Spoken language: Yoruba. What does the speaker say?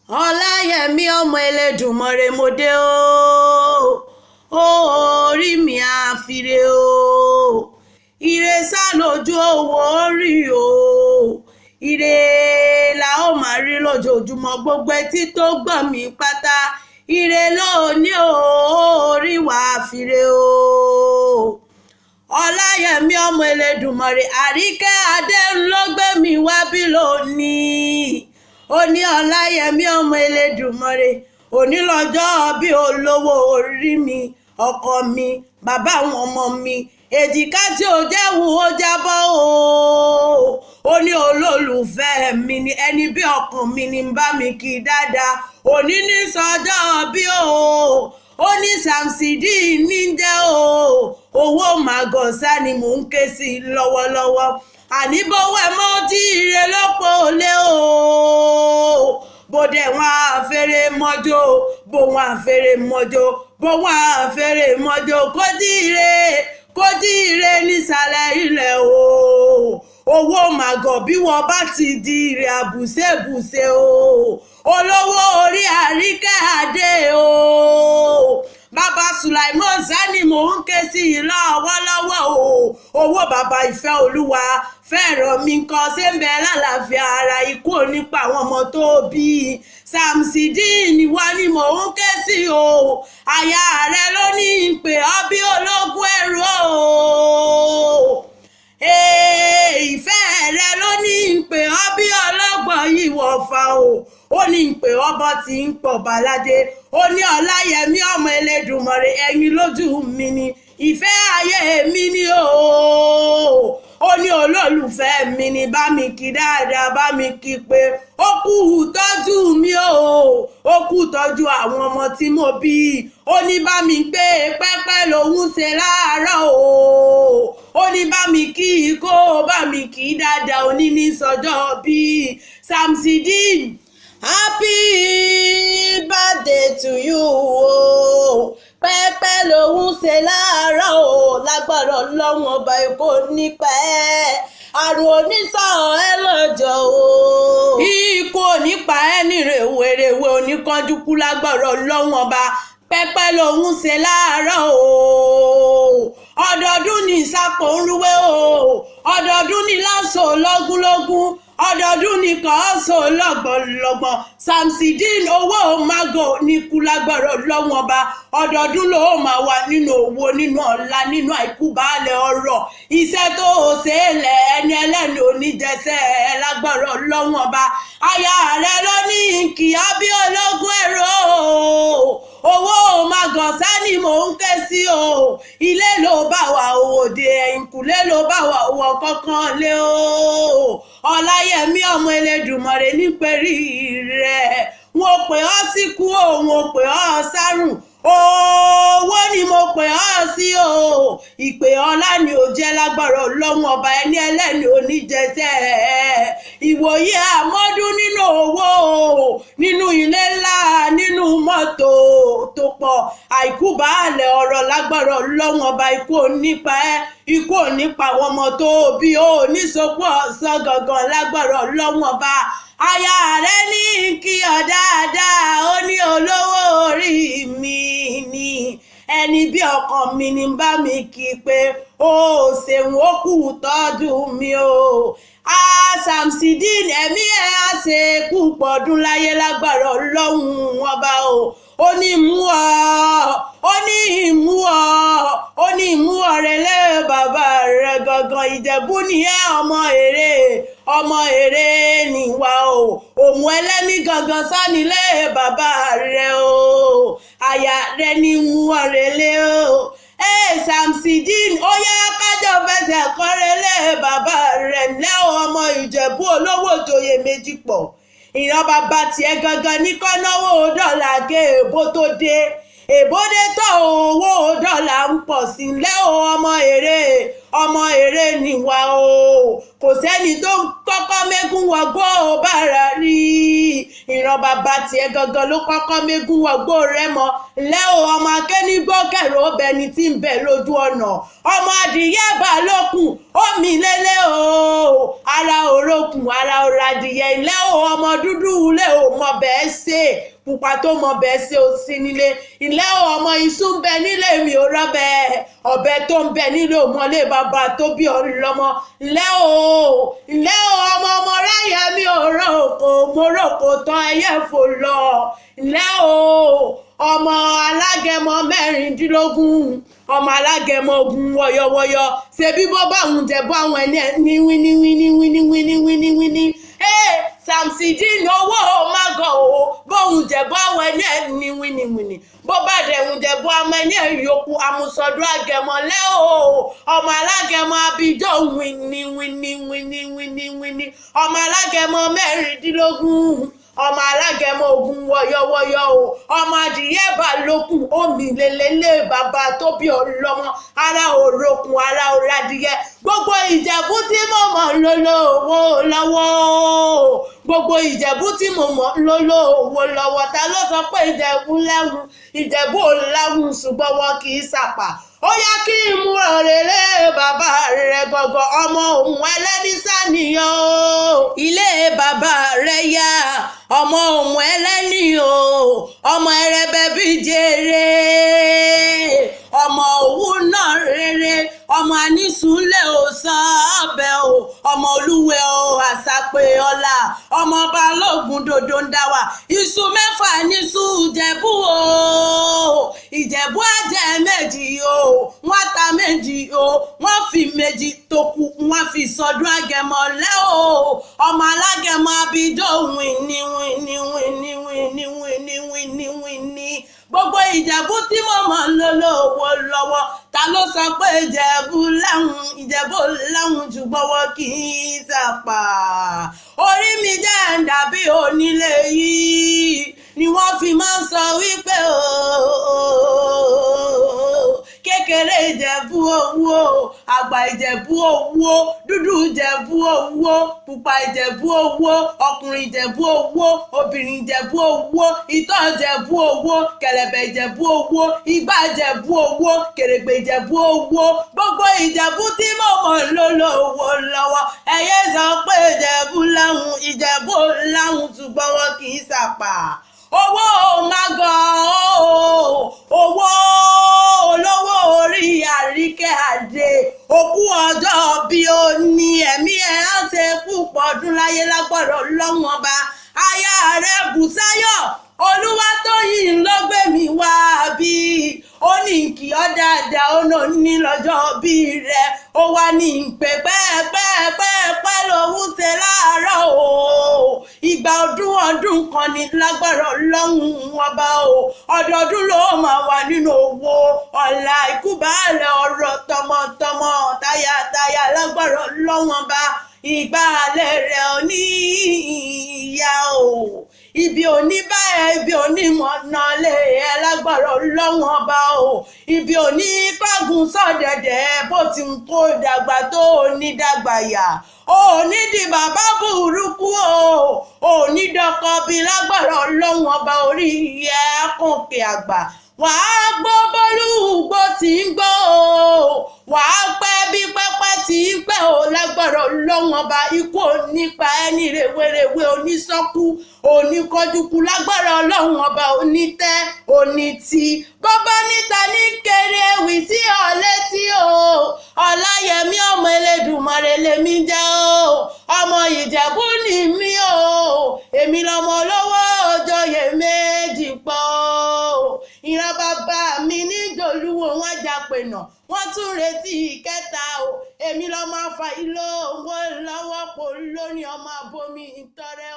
Ọláyẹmí ọmọ Elédùmarè mo dé o, orí mi àfiré o, ire sá lójú owó orí o, ire la ó máa rí lójoojúmọ́, gbogbo etí tó gbọ́ mi pátá, ire lóní o, orí wa àfiré o. Ọláyẹmí ọmọ Elédùmarè, Àríkẹ́ adé ló gbé mi wá bí lónìí. Ó ní Ọláyẹmí ọmọ Elédùmarè, òní lọ́jọ́ bí olówó orí mi, ọkọ mi, bàbá àwọn ọmọ mi, èjìká tí ó jẹ́wù ó jábọ́ o. Ó ní olólùfẹ́ mi ni ẹni bí ọkàn mi ni bá mi kí dáadáa, òní ní sọjọ́ bí o. Ó ní Samsidi ní jẹ́ o, owó màgọ̀sá ni mò ń ké sí lọ́wọ́lọ́wọ́, àní bówó ẹ mọ́ tí ire lọ́pọ̀ lé o. Bòdè wọn àfẹ́rẹ́ mọ́jọ́, bò wọn àfẹ́rẹ́ mọ́jọ́, bò wọn àfẹ́rẹ́ mọ́jọ́, kó tí ire nísàlẹ̀ ilẹ̀ o. Owó màgọ̀ bí wọ́n bá ti di ire àbùsẹ̀bùsẹ̀ o. Olówó orí Àríkẹ́ adé o. Bàbá Sulaimon Sani mò ń ké sí lọ́wọ́lọ́wọ́ o. Owó bàbá ìfẹ́ olúwa fẹ́ràn mi kan ṣé ń bẹ lálàáfíà ara, ikú nípa àwọn ọmọ tó bí. Samsidi ni wá ni mò ń ké sí o. Aya rẹ ló ní ìpè ọ́ bí ológun ẹrú o. Ìfẹ́ rẹ ló ní ìpè ọ́ bí ọlọ́gbọ̀n yìí wọ̀fà o. Ó ní ìpè ọbọ̀ tí ń pọ̀ bàládé. Ó ní Ọláyẹmí ọmọ Elédùmarè, ẹ̀yin lójú mi ni, ìfẹ́ ayé mi ni o. Ó ní olólùfẹ́ mi ni, bá mi kí dáadáa, bá mi kí pé ó kú tọ́jú mi o. Ó kú tọ́jú àwọn ọmọ tí mo bí. Ó ní bá mi gbé pẹ́pẹ́ lòún ṣe láàárọ̀ o. Ó ní bá mi kí kó bá mi kí dáadáa, òní ní sọjọ́ bí Samsidi. Happy birthday to you o. Pẹ́pẹ́ lòún ṣe láàárọ̀ o. Lágbára Ọlọ́run ọba èkó nípẹ́, àrùn onísàn ẹ lọ́jọ́ o. Ikú onípa ẹ ní rèwerèwe oníkanjú kú, lágbára Ọlọ́run ọba. Pẹ́pẹ́ lòún ṣe láàárọ̀ o. Ọdọọdún ní ìsapò ń rúwé o. Ọdọọdún ní láṣọ lọ́gúnlọ́gún. Ọdọọdún ní kọ́ọ̀sọ̀ lọ́gbọ̀nlọ́gbọ̀n. Samsidi owó mago ní kú, lágbára Ọlọ́run ọba. Ọdọọdún ló máa wà nínú owó, nínú ọlá, nínú àìkú baálẹ̀ ọrọ̀. Iṣẹ́ tó o ṣe é lẹ̀ ẹni ẹlẹ́ni oníjẹsẹ̀ ẹ, lágbára Ọlọ́run ọba. Aya rẹ ló ní kíá bí ológun ẹ̀rọ o. Owó màgọ̀sá ni mò ń ké sí o. Ilé ló bá wà òde, ẹ̀yìnkùlé ló bá wà òwò kankan lé o. Ọláyẹmí ọmọ Elédùmarè nípẹ̀rí rẹ̀, wọ́n pè ọ́ síkú o, wọ́n pè ọ́ sárùn. Owó ni mo pè ọ́ sí o. Ìpè ọlá ni ò jẹ́, lágbára Ọlọ́run ọba, ẹni ẹlẹ́ni oníjẹsẹ̀. Ìwòye àmọ́dún nínú owó, nínú ilé ńlá, nínú mọ́tò tó pọ̀, àìkú baálẹ̀ ọ̀rọ̀, lágbára Ọlọ́run ọba. Ikú onípa ẹ, ikú onípa àwọn ọmọ tó bí o. Nísopọ̀ ọ̀sán gangan, lágbára Ọlọ́run ọba. Aya rẹ ní kí ọ dáadáa, ó ní olówó orí mi ni, ẹni bí ọkàn mi ni bá mi kí pé ó ṣeun, ó kú tọ́jú mi o. Samsidi ẹ̀mí ẹ̀ á ṣe púpọ̀ ọdún láyé, lágbára Ọlọ́run ọba o. Ó ní mú ọ, ó ní ìmú ọ, ó ní ìmú ọ̀rẹ́ lé bàbá rẹ̀ gangan. Ìjẹ̀bú ni ẹ ọmọ èrè níwá o. Òmù ẹlẹ́ni gangan sánilé bàbá rẹ̀ o. Aya rẹ̀ ní mú ọ̀rẹ́ lé o. Samsidi ó yá kájọ fẹsẹ̀ kọ́rẹ́lé bàbá rẹ̀ lẹ́ ọmọ Ìjẹ̀bú olówó joyè méjì pọ̀. Ìran bàbá tiẹ̀ gangan ní kọ́náwó dọ́là gé èbó tó dé. Èbó dé tọ́ owó dọ́là ń pọ̀ sí lẹ́ ọmọ èrè. ọmọ èrè nìwà o kò sẹ́ni tó kọ́kọ́ mẹ́gún wọgbó bára rí ìran bàbá tiẹ̀ gangan ló kọ́kọ́ mẹ́gún wọgbó rẹ̀ mọ́ lẹ́ o ọmọ akẹ́nigbó kẹrò ọbẹ̀ni tí ń bẹ lójú ọ̀nà ọmọ adìyẹ balókun omi lélẹ̀ o ara òrokùn ara òradìyẹ ilẹ̀ o ọmọ dúdú ilé o mọ bẹ́ẹ̀ ṣe pupa tó mọ bẹ́ẹ̀ ṣe ó sí nílé ilẹ̀ o ọmọ iṣu ń bẹ nílé mi ò rọ́bẹ̀ ọ̀bẹ tó ń bẹ nílé òmọlé bàbá tó bí ọlọ́mọ ilẹ̀ o ọmọ ráyà mi ò rọ òkò mo ròkò tán ẹyẹ fò lọ ilẹ̀ o ọmọ alágẹmọ mẹ́rìndínlógún ọmọ alágẹmọ ogun wọyọwọyọ ṣebí bó bá òun jẹ bó àwọn ẹni ní wíní Samsidin owó mágọ̀ o bóun jẹ bó àwọn ẹni ní wíní bó bá dẹ̀hùn jẹ bó àwọn ẹni yòókù àmúsọdún àgẹmọ lẹ́ o ọmọ alágẹmọ abijọ́ wíní ọmọ alágẹmọ mẹ́rìndínlógún ọmọ alágẹmọ ogun wọyọwọyọ o ọmọ adìyẹ balókun omi lélẹ́lẹ́ bàbá tó bí ọlọ́mọ ara òrokùn ara òradìyẹ gbogbo ìjẹ̀bú tí mo mọ̀ lólówó lọ́wọ́ gbogbo ìjẹ̀bú tí mo mọ̀ lólówó lọ́wọ́ ta ló sọ pé ìjẹ̀bú lẹ́hùn ìjẹ̀bú ò láhùn ṣùgbọ́n wọn kì í sàpà ó yá kí n mú ọ̀rẹ́lẹ́ bàbá rẹ̀ gọ̀gọ̀ ọmọ òun ẹlẹ́ni sàníyàn o ilé bàbá rẹ̀ yá ọmọ òun ẹlẹ́ni o ọmọ ẹrẹbẹ bí jèrè ọmọ òun náà rere ọmọ anísùnlẹ̀ ò sábẹ́ o ọmọ olúwẹ̀ o àṣàpè ọlá ọmọ balógun dòdò ń dá wà iṣu mẹ́fà níṣu ìjẹ̀bú o ìjẹ̀bú ẹ̀jẹ̀ méjì o wọ́n ta méjì o wọ́n fi méjì tó kù wọ́n fi sọdún àgẹmọ lẹ́ o ọmọ alágẹmọ abidó wíní gbogbo ìjẹ̀bú tí mo mọ̀ ń lówó lọ́wọ́ ta ló sọ pé ìjẹ̀bú láhùn ṣùgbọ́n wọn kì í sàpà orí mi jẹ́ ń dàbí onílé yìí ni wọ́n fi máa ń sọ wípé kékeré ìjẹ̀bú owó àgbà ìjẹ̀bú owó dúdú ìjẹ̀bú owó pupa ìjẹ̀bú owó ọkùnrin ìjẹ̀bú owó obìnrin ìjẹ̀bú owó ìtọ́ ìjẹ̀bú owó kẹ̀lẹ̀bẹ̀ ìjẹ̀bú owó igbá ìjẹ̀bú owó kèrègbè ìjẹ̀bú owó gbogbo ìjẹ̀bú tí mo mọ̀ lólówó lọ́wọ́ ẹ̀yẹ́ sọ pé ìjẹ̀bú láhùn ṣùgbọ́n wọn kì í sàpà owó mágọ̀ owó olówó orí àríkẹ́ àdé òkú ọjọ́ bí ó ní ẹ̀mí ẹ̀ á ṣe púpọ̀ ọdún láyé lágbọ́dọ̀ lọ́wọ́n ọba aya rẹ̀ Bùsáyọ̀ Olúwatóyìn ló gbé mi wá bí ó ní kí ọ dáadáa ó náà ní lọ́jọ́ bí rẹ̀ ó wá ní pé pẹ́ẹ́pẹ́ lòún ṣe láàárọ̀ o ìgbà ọdún kan ní lágbára Ọlọ́run ọba o ọdọọdún ló máa wà nínú owó ọ̀la ìkúbàálẹ̀ ọ̀rọ̀ tọmọtọmọ táyàtáyà lágbára Ọlọ́run ọba ìgbàlẹ̀ rẹ̀ ò ní ìyá o ibi òní báyẹ̀ ibi òní mọ̀nà lè ẹ lágbára Ọlọ́run ọba o ibi òní kọ́gùn sọ̀dẹ̀dẹ̀ bó ti ń kó dàgbà tó ní dàgbà yà o ní di bàbá burúkú o ní dọkọ bí lágbára Ọlọ́run ọba orí ẹ kòkè àgbà wàá gbọ́ bọ́lúùgbò tí ń gbọ́ o wàá pẹ́ bí pẹ́pẹ́ tí ń pẹ́ o lágbára Ọlọ́run ọba ikú nípa ẹni rèwerèwe onísọ́kú oníkọjúkú lágbára Ọlọ́run ọba onítẹ́ onítì bọ́bá níta ní kéré ewì sí ọ létí o Ọláyẹmí ọmọ Elédùmarè lèmi jẹ́ o ọmọ Ìjẹ̀bú ni mí o èmi lọmọ olówó òjòyè méjì pọ̀ ìran bàbá mi níjòlúwo wọn jápè náà wọ́n tún retí ìkẹta o èmi lọ́mọ afa ìlò owó lọ́wọ́ pò lórí ọmọ abomi ìtọrẹ